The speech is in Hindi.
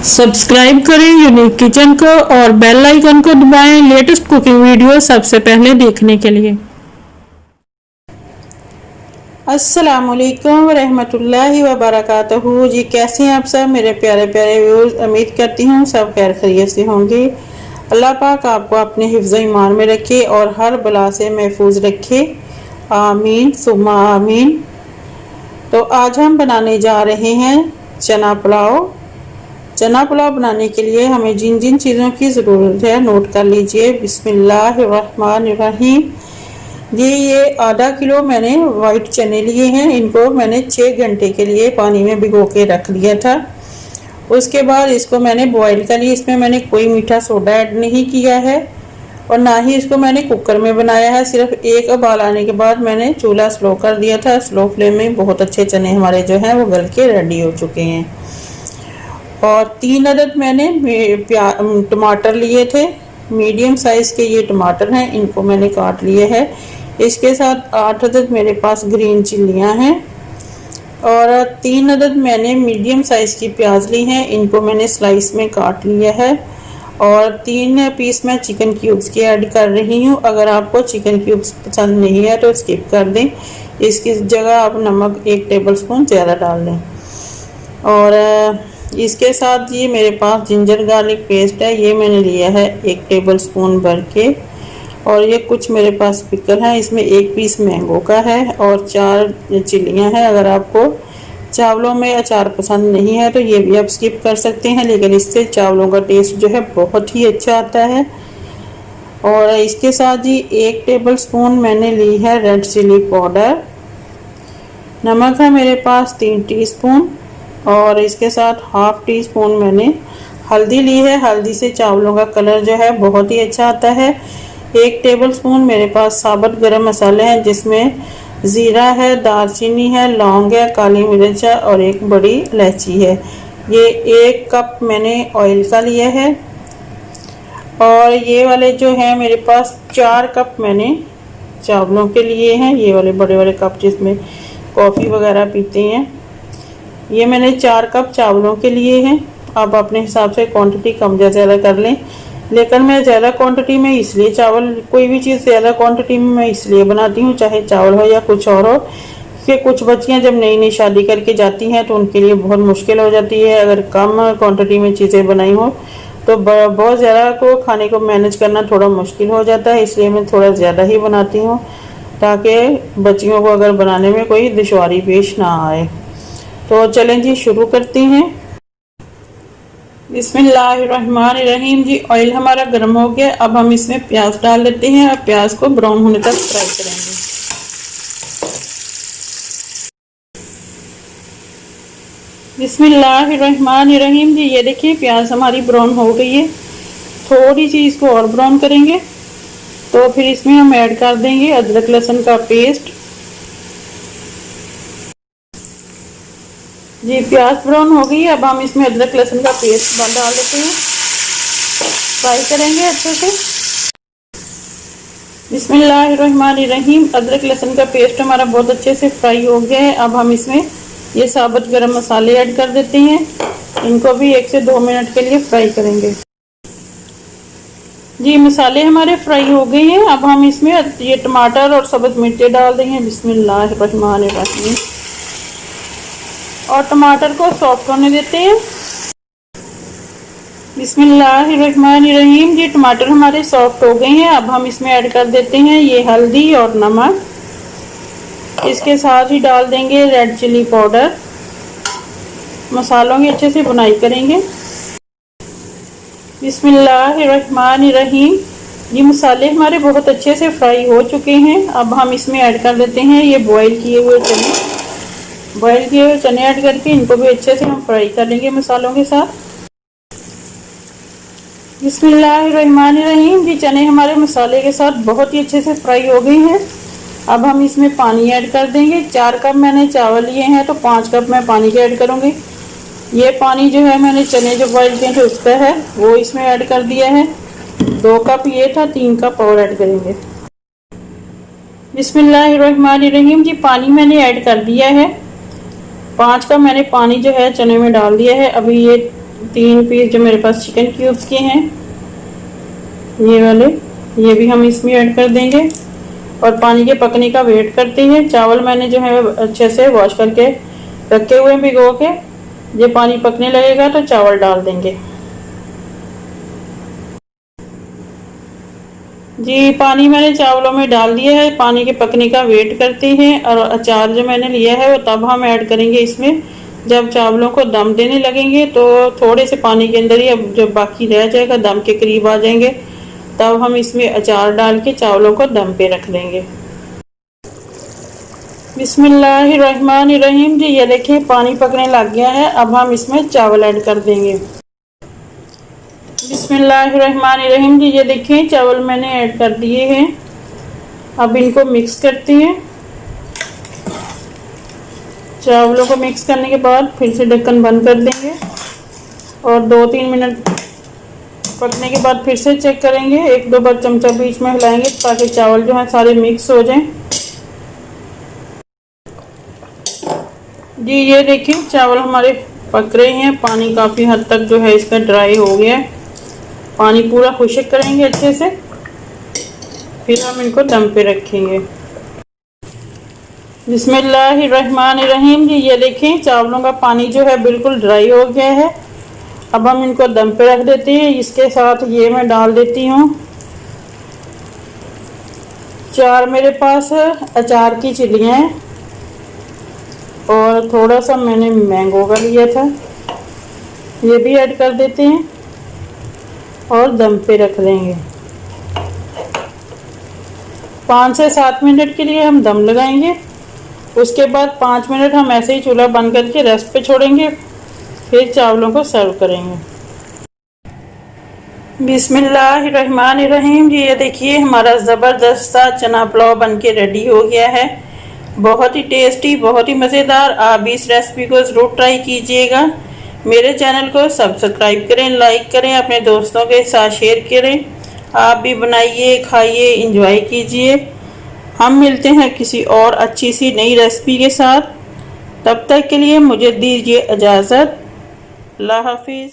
सब्सक्राइब करें यूनिक किचन को और बेल आइकन को दबाएं लेटेस्ट कुकिंग वीडियो सबसे पहले देखने के लिए। अस्सलामुअलैकुम रहमतुल्लाहि व बरकातहू। जी कैसे हैं आप सब मेरे प्यारे प्यारे व्यूअर्स। उम्मीद करती हूँ सब खैर खैरियत से होंगे। अल्लाह पाक आपको अपने हिफ्ज़ ईमान में रखे और हर बला से महफूज रखे, आमीन सुम्मा आमीन। तो आज हम बनाने जा रहे हैं चना पुलाव। चना पुलाव बनाने के लिए हमें जिन जिन चीज़ों की ज़रूरत है नोट कर लीजिए। बिस्मिल्लाहिर्रहमानिर्रहीम। ये आधा किलो मैंने वाइट चने लिए हैं। इनको मैंने 6 घंटे के लिए पानी में भिगो के रख लिया था। उसके बाद इसको मैंने बॉईल कर लिया। इसमें मैंने कोई मीठा सोडा ऐड नहीं किया है और ना ही इसको मैंने कुकर में बनाया है। सिर्फ एक उबाल आने के बाद मैंने चूल्हा स्लो कर दिया था। स्लो फ्लेम में बहुत अच्छे चने हमारे जो हैं वो गल के रेडी हो चुके हैं। और 3 अदद मैंने टमाटर लिए थे। मीडियम साइज़ के ये टमाटर हैं, इनको मैंने काट लिए है। इसके साथ 8 अदद मेरे पास ग्रीन चिल्लियाँ हैं और 3 अदद मैंने मीडियम साइज़ की प्याज ली हैं। इनको मैंने स्लाइस में काट लिया है और 3 पीस मैं चिकन क्यूब्स के ऐड कर रही हूँ। अगर आपको चिकन क्यूब्स पसंद नहीं है तो स्किप कर दें। इसकी जगह आप नमक 1 टेबल स्पून ज़्यादा डाल दें। और इसके साथ ये मेरे पास जिंजर गार्लिक पेस्ट है, ये मैंने लिया है 1 टेबल स्पून भर के। और ये कुछ मेरे पास पिकल है, इसमें 1 पीस मैंगो का है और 4 चिल्लियाँ हैं। अगर आपको चावलों में अचार पसंद नहीं है तो ये भी आप स्किप कर सकते हैं, लेकिन इससे चावलों का टेस्ट जो है बहुत ही अच्छा आता है। और इसके साथ जी 1 टेबल स्पून मैंने ली है रेड चिली पाउडर। नमक है मेरे पास 3 टीस्पून और इसके साथ हाफ टी स्पून मैंने हल्दी ली है। हल्दी से चावलों का कलर जो है बहुत ही अच्छा आता है। 1 टेबल स्पून मेरे पास साबुत गरम मसाले हैं, जिसमें ज़ीरा है, दालचीनी है, लौंग है, काली मिर्च है और 1 बड़ी इलायची है। ये 1 कप मैंने ऑयल का लिया है। और ये वाले जो है मेरे पास 4 कप मैंने चावलों के लिए हैं। ये वाले बड़े बड़े कप जिसमें कॉफ़ी वगैरह पीते हैं, ये मैंने 4 कप चावलों के लिए हैं। आप अपने हिसाब से क्वांटिटी कम या ज़्यादा कर लें, लेकिन मैं ज़्यादा क्वांटिटी में इसलिए चावल, कोई भी चीज़ ज़्यादा क्वांटिटी में मैं इसलिए बनाती हूँ, चाहे चावल हो या कुछ और हो, कि कुछ बच्चियाँ जब नई नई शादी करके जाती हैं तो उनके लिए बहुत मुश्किल हो जाती है। अगर कम क्वान्टिटी में चीज़ें बनाई हो तो बहुत ज़्यादा को खाने को मैनेज करना थोड़ा मुश्किल हो जाता है। इसलिए मैं थोड़ा ज़्यादा ही बनाती हूँ, ताकि बच्चियों को अगर बनाने में कोई दुश्वारी पेश ना आए। तो चलें जी शुरू करते हैं। बिस्मिल्लाहिर्रहमानिर्रहीम। जी ऑयल हमारा गर्म हो गया। अब हम इसमें प्याज डाल देते हैं और प्याज को ब्राउन होने तक फ्राई करेंगे। बिस्मिल्लाहिर्रहमानिर्रहीम। जी ये देखिए प्याज हमारी ब्राउन हो गई है। थोड़ी सी इसको और ब्राउन करेंगे तो फिर इसमें हम ऐड कर देंगे अदरक लहसुन का पेस्ट। जी प्याज ब्राउन हो गई। अब हम इसमें अदरक लहसुन का पेस्ट डाल देते हैं, फ्राई करेंगे अच्छे से। बिस्मिल्लाहिर्रहमानिर्रहीम। अदरक लहसुन का पेस्ट हमारा बहुत अच्छे से फ्राई हो गया है। अब हम इसमें ये साबुत गरम मसाले ऐड कर देते हैं। इनको भी 1 से 2 मिनट के लिए फ्राई करेंगे। जी मसाले हमारे फ्राई हो गए हैं। अब हम इसमें ये टमाटर और सब्ज़ मिर्चें डाल देंगे। बिस्मिल्लाहिर्रहमानिर्रहीम। और टमाटर को सॉफ्ट होने देते हैं। बिस्मिल्लाहिर्रहमानिर्रहीम। जी टमाटर हमारे सॉफ्ट हो गए हैं। अब हम इसमें ऐड कर देते हैं ये हल्दी और नमक। इसके साथ ही डाल देंगे रेड चिली पाउडर। मसालों की अच्छे से भुनाई करेंगे। बिस्मिल्लाहिर्रहमानिर्रहीम। ये मसाले हमारे बहुत अच्छे से फ्राई हो चुके हैं। अब हम इसमें ऐड कर देते हैं ये बॉईल किए हुए चने। बॉईल किए हुए चने ऐड करके इनको भी अच्छे से हम फ्राई कर लेंगे मसालों के साथ। बिस्मिल्लाहिर्रहमानिर्रहीम। जी चने हमारे मसाले के साथ बहुत ही अच्छे से फ्राई हो गए हैं। अब हम इसमें पानी ऐड कर देंगे। 4 कप मैंने चावल लिए हैं तो 5 कप मैं पानी के ऐड करूँगी। ये पानी जो है मैंने चने जो बॉईल किए थे उसका है, वो इसमें ऐड कर दिया है। 2 कप ये था, 3 कप और ऐड करेंगे। बिस्मिल्लाहिर्रहमानिर्रहीम। जी पानी मैंने ऐड कर दिया है। 5 कप मैंने पानी जो है चने में डाल दिया है। अभी ये 3 पीस जो मेरे पास चिकन क्यूब्स के हैं, ये वाले, ये भी हम इसमें ऐड कर देंगे। और पानी के पकने का वेट करते हैं। चावल मैंने जो है अच्छे से वॉश करके रखे हुए भिगो के, ये पानी पकने लगेगा तो चावल डाल देंगे। जी पानी मैंने चावलों में डाल दिया है, पानी के पकने का वेट करते हैं। और अचार जो मैंने लिया है वो तब हम ऐड करेंगे इसमें जब चावलों को दम देने लगेंगे। तो थोड़े से पानी के अंदर ही अब जब बाकी रह जाएगा, दम के करीब आ जाएंगे, तब हम इसमें अचार डाल के चावलों को दम पे रख देंगे। बिस्मिल्लाहिर्रहमानिर्रहीम। जी ये देखिए पानी पकने लग गया है, अब हम इसमें चावल ऐड कर देंगे। बिस्मिल्लाहिर्रहमानिर्रहीम। जी ये देखिए चावल मैंने ऐड कर दिए हैं, अब इनको मिक्स करते हैं। चावलों को मिक्स करने के बाद फिर से ढक्कन बंद कर देंगे और 2-3 मिनट पकने के बाद फिर से चेक करेंगे। 1-2 बार चमचा बीच में हिलाएंगे ताकि चावल जो है सारे मिक्स हो जाएं। जी ये देखिए चावल हमारे पक रहे हैं, पानी काफ़ी हद तक जो है इसका ड्राई हो गया है। पानी पूरा खुश्क करेंगे अच्छे से, फिर हम इनको दम पे रखेंगे। बिस्मिल्लाहिर्रहमानिर्रहीम। जी ये देखें चावलों का पानी जो है बिल्कुल ड्राई हो गया है, अब हम इनको दम पे रख देते हैं। इसके साथ ये मैं डाल देती हूँ 4 मेरे पास अचार की चिल्लियाँ हैं और थोड़ा सा मैंने मैंगो का लिया था, ये भी ऐड कर देते हैं और दम पे रख देंगे। 5 से 7 मिनट के लिए हम दम लगाएंगे। उसके बाद 5 मिनट हम ऐसे ही चूल्हा बंद करके रेस्ट पे छोड़ेंगे, फिर चावलों को सर्व करेंगे। बिस्मिल्लाहिर्रहमानिर्रहीम। जी ये देखिए हमारा ज़बरदस्त सा चना पुलाव बनके रेडी हो गया है, बहुत ही टेस्टी, बहुत ही मज़ेदार। आप भी इस रेसिपी को ज़रूर ट्राई कीजिएगा। मेरे चैनल को सब्सक्राइब करें, लाइक करें, अपने दोस्तों के साथ शेयर करें। आप भी बनाइए, खाइए, एंजॉय कीजिए। हम मिलते हैं किसी और अच्छी सी नई रेसिपी के साथ, तब तक के लिए मुझे दीजिए इजाज़त। अल्लाह हाफिज़।